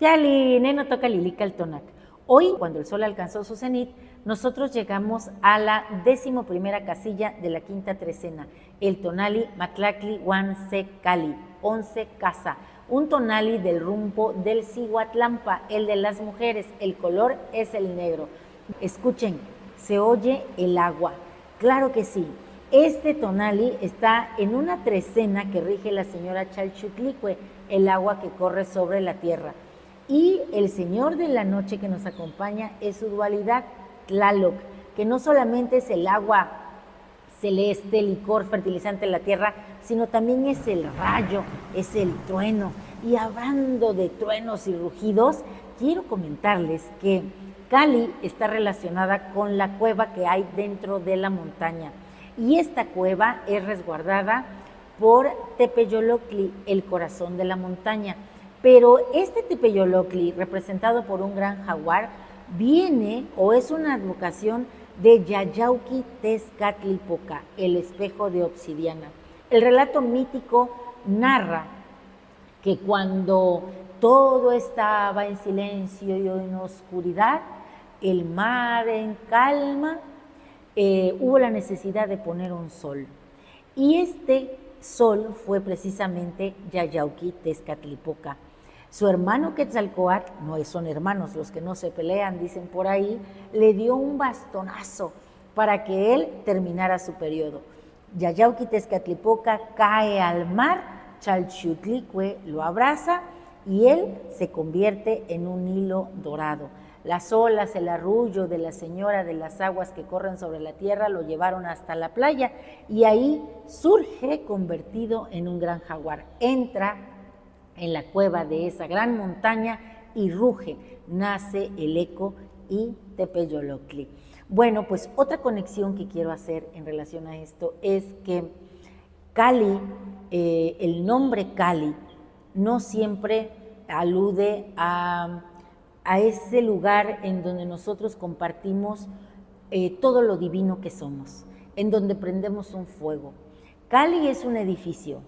Yali, neno toca lilica el tonac. Hoy, cuando el sol alcanzó su cenit, nosotros llegamos a la 11ª casilla de la quinta trecena, el tonali Matlacli Huanse Cali, 11 casa, un tonali del rumbo del Cihuatlampa, el de las mujeres, el color es el negro. Escuchen, se oye el agua, claro que sí. Este tonali está en una trecena que rige la señora Chalchutlicue, el agua que corre sobre la tierra. Y el señor de la noche que nos acompaña es su dualidad, Tlaloc, que no solamente es el agua celeste, licor, fertilizante de la tierra, sino también es el rayo, es el trueno. Y hablando de truenos y rugidos, quiero comentarles que Cali está relacionada con la cueva que hay dentro de la montaña. Y esta cueva es resguardada por Tepeyolocli, el corazón de la montaña. Pero este Tepeyolocli, representado por un gran jaguar, viene o es una advocación de Yayauqui Tezcatlipoca, el espejo de obsidiana. El relato mítico narra que cuando todo estaba en silencio y en oscuridad, el mar en calma, hubo la necesidad de poner un sol. Y este sol fue precisamente Yayauqui Tezcatlipoca. Su hermano Quetzalcóatl, no son hermanos los que no se pelean, dicen por ahí, le dio un bastonazo para que él terminara su periodo. Yayauqui Tezcatlipoca cae al mar, Chalchutlicue lo abraza y él se convierte en un hilo dorado. Las olas, el arrullo de la señora de las aguas que corren sobre la tierra lo llevaron hasta la playa y ahí surge convertido en un gran jaguar. Entra en la cueva de esa gran montaña y ruge, nace el eco y Tepeyolocli. Bueno, pues otra conexión que quiero hacer en relación a esto es que Cali, el nombre Cali, no siempre alude a ese lugar en donde nosotros compartimos todo lo divino que somos, en donde prendemos un fuego. Cali es un edificio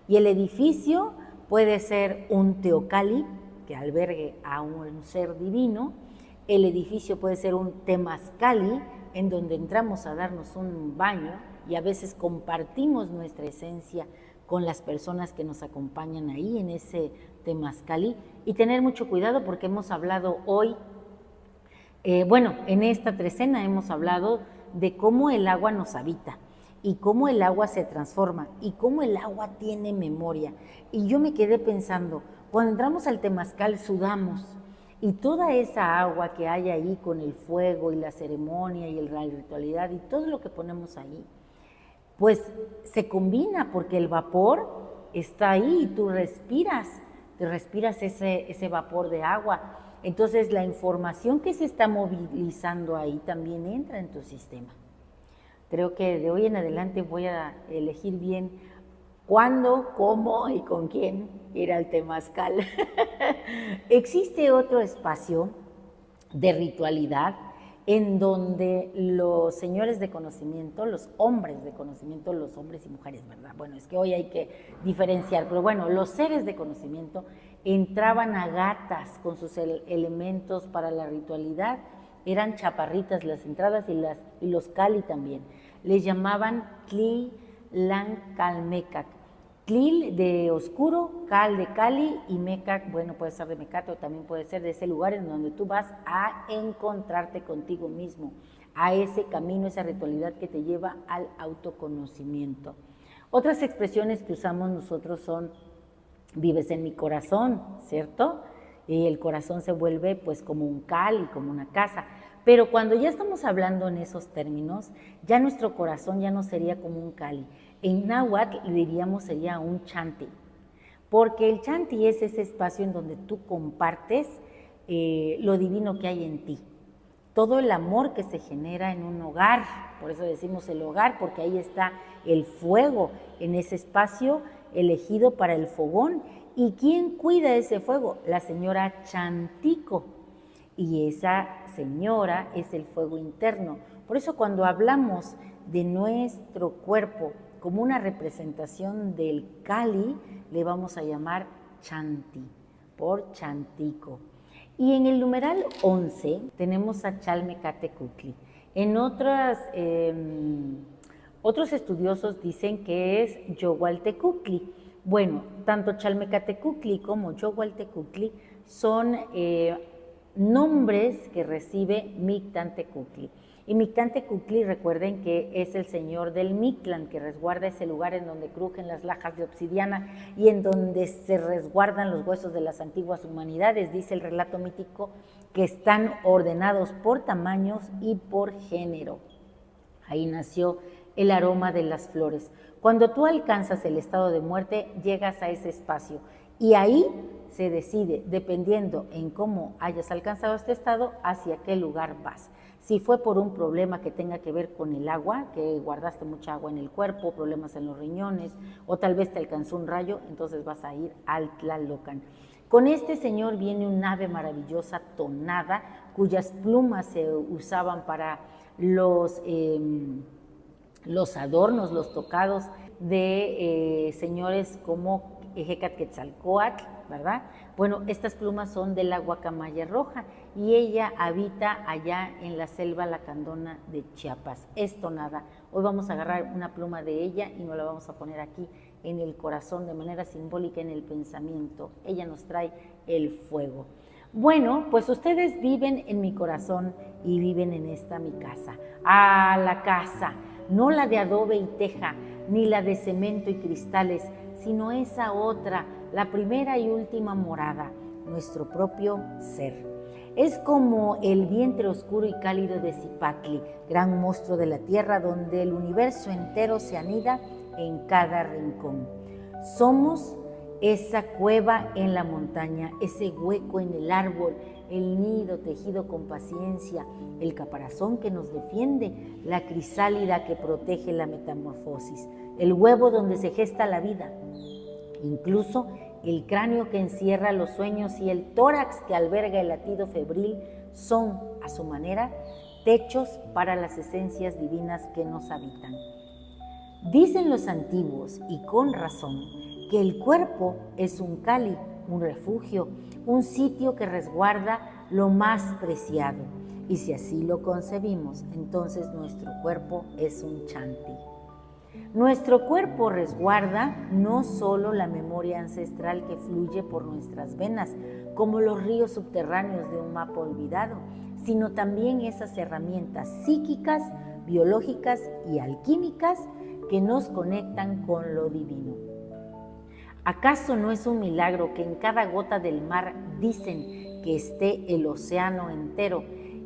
y el edificio puede ser un teocalli que albergue a un ser divino, el edificio puede ser un temazcali en donde entramos a darnos un baño y a veces compartimos nuestra esencia con las personas que nos acompañan ahí en ese temazcali y tener mucho cuidado porque hemos hablado hoy, en esta trecena hemos hablado de cómo el agua nos habita y cómo el agua se transforma y cómo el agua tiene memoria. Y yo me quedé pensando, cuando entramos al temazcal sudamos y toda esa agua que hay ahí con el fuego y la ceremonia y la ritualidad y todo lo que ponemos ahí, pues se combina porque el vapor está ahí y tú te respiras ese vapor de agua. Entonces la información que se está movilizando ahí también entra en tu sistema. Creo que de hoy en adelante voy a elegir bien cuándo, cómo y con quién ir al temazcal. Existe otro espacio de ritualidad en donde los señores de conocimiento, los hombres de conocimiento, los hombres y mujeres, ¿verdad? Bueno, es que hoy hay que diferenciar, pero bueno, los seres de conocimiento entraban a gatas con sus elementos para la ritualidad. Eran chaparritas las entradas y los cali también. Les llamaban Tlilancalmecac. Tlil de oscuro, cal de cali y mecac, bueno, puede ser de mecate o también puede ser de ese lugar en donde tú vas a encontrarte contigo mismo, a ese camino, esa ritualidad que te lleva al autoconocimiento. Otras expresiones que usamos nosotros son, vives en mi corazón, ¿cierto? Y el corazón se vuelve pues como un cali, como una casa. Pero cuando ya estamos hablando en esos términos, ya nuestro corazón ya no sería como un cali. En náhuatl diríamos sería un chanti, porque el chanti es ese espacio en donde tú compartes lo divino que hay en ti. Todo el amor que se genera en un hogar, por eso decimos el hogar, porque ahí está el fuego, en ese espacio elegido para el fogón. ¿Y quién cuida ese fuego? La señora Chantico. Y esa señora es el fuego interno. Por eso cuando hablamos de nuestro cuerpo como una representación del Cali, le vamos a llamar Chanti. por Chantico. Y en el numeral 11 tenemos a Chalmecatecutli. En otros estudiosos dicen que es Yohualtecutli. Bueno, tanto Chalmecatecutli como Yohualtecutli son nombres que recibe Mictlantecutli. Y Mictlantecutli, recuerden que es el señor del Mictlán, que resguarda ese lugar en donde crujen las lajas de obsidiana y en donde se resguardan los huesos de las antiguas humanidades. Dice el relato mítico que están ordenados por tamaños y por género. Ahí nació el aroma de las flores. Cuando tú alcanzas el estado de muerte, llegas a ese espacio y ahí se decide, dependiendo en cómo hayas alcanzado este estado, hacia qué lugar vas. Si fue por un problema que tenga que ver con el agua, que guardaste mucha agua en el cuerpo, problemas en los riñones, o tal vez te alcanzó un rayo, entonces vas a ir al Tlalocan. Con este señor viene un ave maravillosa tonada, cuyas plumas se usaban para los adornos, los tocados de señores como Ejecatquetzalcóatl, ¿verdad? Bueno, estas plumas son de la guacamaya roja y ella habita allá en la selva lacandona de Chiapas. Es tonada. Hoy vamos a agarrar una pluma de ella y nos la vamos a poner aquí en el corazón de manera simbólica en el pensamiento. Ella nos trae el fuego. Bueno, pues ustedes viven en mi corazón y viven en esta mi casa. Ah, la casa, no la de adobe y teja, ni la de cemento y cristales, sino esa otra, la primera y última morada, nuestro propio ser. Es como el vientre oscuro y cálido de Zipacli, gran monstruo de la tierra donde el universo entero se anida en cada rincón. Somos esa cueva en la montaña, ese hueco en el árbol, el nido tejido con paciencia, el caparazón que nos defiende, la crisálida que protege la metamorfosis, el huevo donde se gesta la vida, incluso el cráneo que encierra los sueños y el tórax que alberga el latido febril son, a su manera, techos para las esencias divinas que nos habitan. Dicen los antiguos, y con razón, que el cuerpo es un cali, un refugio, un sitio que resguarda lo más preciado. Y si así lo concebimos, entonces nuestro cuerpo es un chanti. Nuestro cuerpo resguarda no solo la memoria ancestral que fluye por nuestras venas, como los ríos subterráneos de un mapa olvidado, sino también esas herramientas psíquicas, biológicas y alquímicas que nos conectan con lo divino. ¿Acaso no es un milagro que en cada gota del mar dicen que esté el océano entero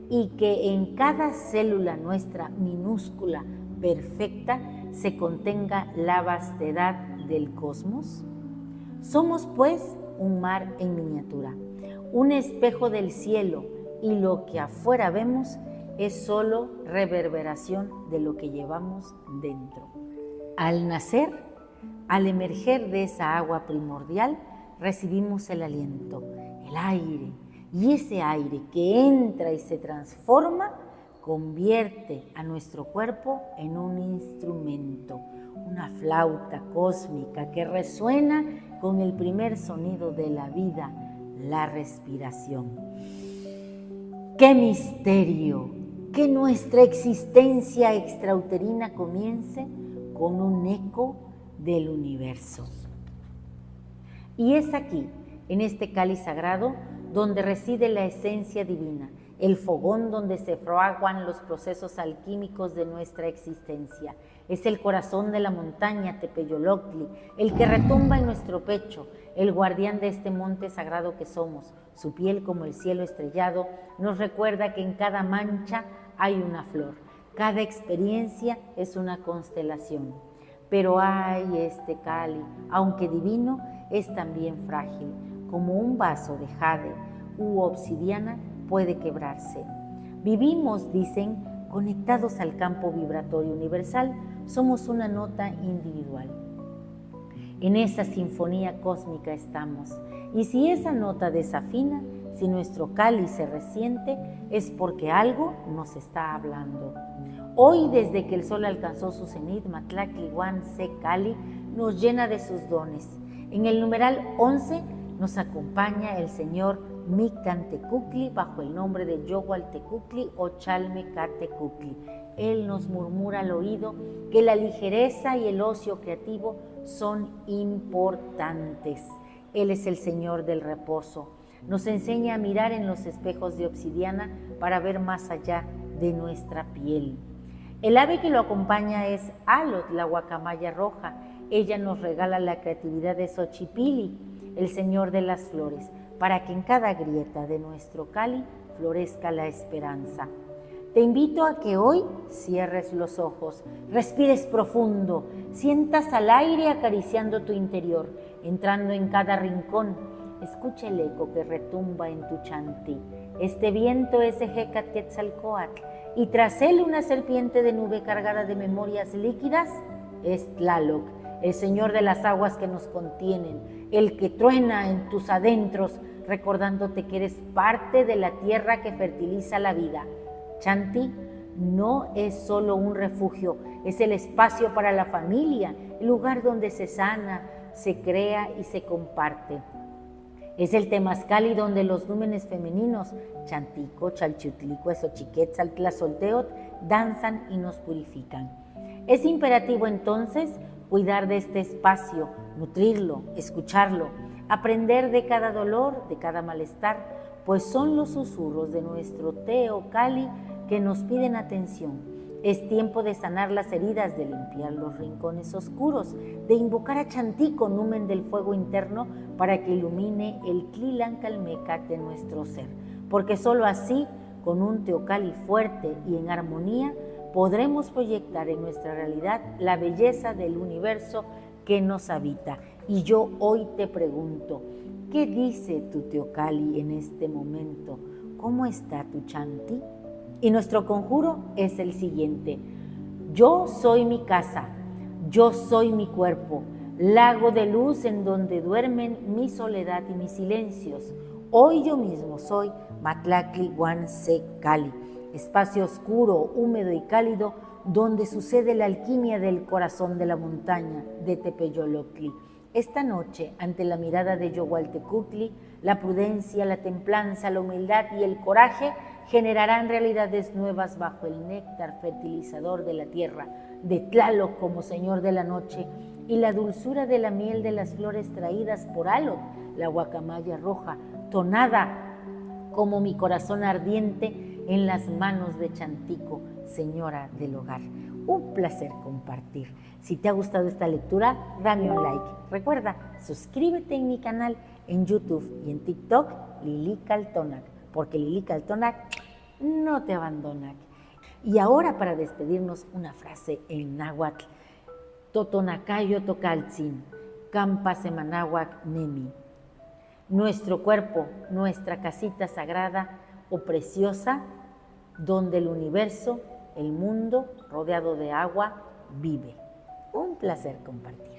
y que en cada célula nuestra minúscula, perfecta, se contenga la vastedad del cosmos? Somos pues un mar en miniatura, un espejo del cielo, y lo que afuera vemos es solo reverberación de lo que llevamos dentro. Al nacer, al emerger de esa agua primordial, recibimos el aliento, el aire, y ese aire que entra y se transforma convierte a nuestro cuerpo en un instrumento, una flauta cósmica que resuena con el primer sonido de la vida, la respiración. ¡Qué misterio! Que nuestra existencia extrauterina comience con un eco del universo. Y es aquí, en este cáliz sagrado, donde reside la esencia divina, el fogón donde se fraguan los procesos alquímicos de nuestra existencia. Es el corazón de la montaña Tepeyoloctli, el que retumba en nuestro pecho, el guardián de este monte sagrado que somos. Su piel, como el cielo estrellado, nos recuerda que en cada mancha hay una flor. Cada experiencia es una constelación. Pero ay, este cáliz, aunque divino, es también frágil, como un vaso de jade u obsidiana puede quebrarse. Vivimos, dicen, conectados al campo vibratorio universal, somos una nota individual. En esa sinfonía cósmica estamos, y si esa nota desafina, si nuestro cáliz se resiente, es porque algo nos está hablando. Hoy, desde que el sol alcanzó su cenit, Matlactli Huan Se Cali nos llena de sus dones. En el numeral 11 nos acompaña el señor Mictantecutli bajo el nombre de Yohualtecutli o Chalmecatecutli. Él nos murmura al oído que la ligereza y el ocio creativo son importantes. Él es el Señor del reposo. Nos enseña a mirar en los espejos de obsidiana para ver más allá de nuestra piel. El ave que lo acompaña es Alot, la guacamaya roja. Ella nos regala la creatividad de Xochipilli, el Señor de las flores, para que en cada grieta de nuestro Cali florezca la esperanza. Te invito a que hoy cierres los ojos, respires profundo, sientas al aire acariciando tu interior, entrando en cada rincón. Escucha el eco que retumba en tu chantí. Este viento es Ejecatquetzalcóatl y tras él una serpiente de nube cargada de memorias líquidas es Tlaloc, el Señor de las aguas que nos contienen, el que truena en tus adentros, recordándote que eres parte de la tierra que fertiliza la vida. Chanti no es solo un refugio, es el espacio para la familia, el lugar donde se sana, se crea y se comparte. Es el temazcali donde los númenes femeninos, Chantico, Chalchutlico, Xochiquetzal, Tlazolteotl, danzan y nos purifican. Es imperativo entonces cuidar de este espacio, nutrirlo, escucharlo, aprender de cada dolor, de cada malestar, pues son los susurros de nuestro Teocalli que nos piden atención. Es tiempo de sanar las heridas, de limpiar los rincones oscuros, de invocar a Chantico, numen del fuego interno, para que ilumine el Tlilancalmecat de nuestro ser. Porque solo así, con un Teocalli fuerte y en armonía, podremos proyectar en nuestra realidad la belleza del universo que nos habita. Y yo hoy te pregunto, ¿qué dice tu Teocalli en este momento? ¿Cómo está tu Chanti? Y nuestro conjuro es el siguiente: yo soy mi casa, yo soy mi cuerpo, lago de luz en donde duermen mi soledad y mis silencios. Hoy yo mismo soy Matlacli Cali, espacio oscuro, húmedo y cálido donde sucede la alquimia del corazón de la montaña de Tepeyolocli. Esta noche, ante la mirada de Yohualtecutli, la prudencia, la templanza, la humildad y el coraje generarán realidades nuevas bajo el néctar fertilizador de la tierra, de Tlaloc como Señor de la noche, y la dulzura de la miel de las flores traídas por Alot, la guacamaya roja, tonada como mi corazón ardiente en las manos de Chantico, Señora del hogar. Un placer compartir. Si te ha gustado esta lectura, dame un like. Recuerda, suscríbete en mi canal en YouTube y en TikTok, Lili Caltonac, porque Lili Caltonac no te abandona. Y ahora, para despedirnos, una frase en náhuatl: Totonacayo tocaltzin, campa semanahuac nemi. Nuestro cuerpo, nuestra casita sagrada o preciosa, donde el universo, el mundo, rodeado de agua, vive. Un placer compartir.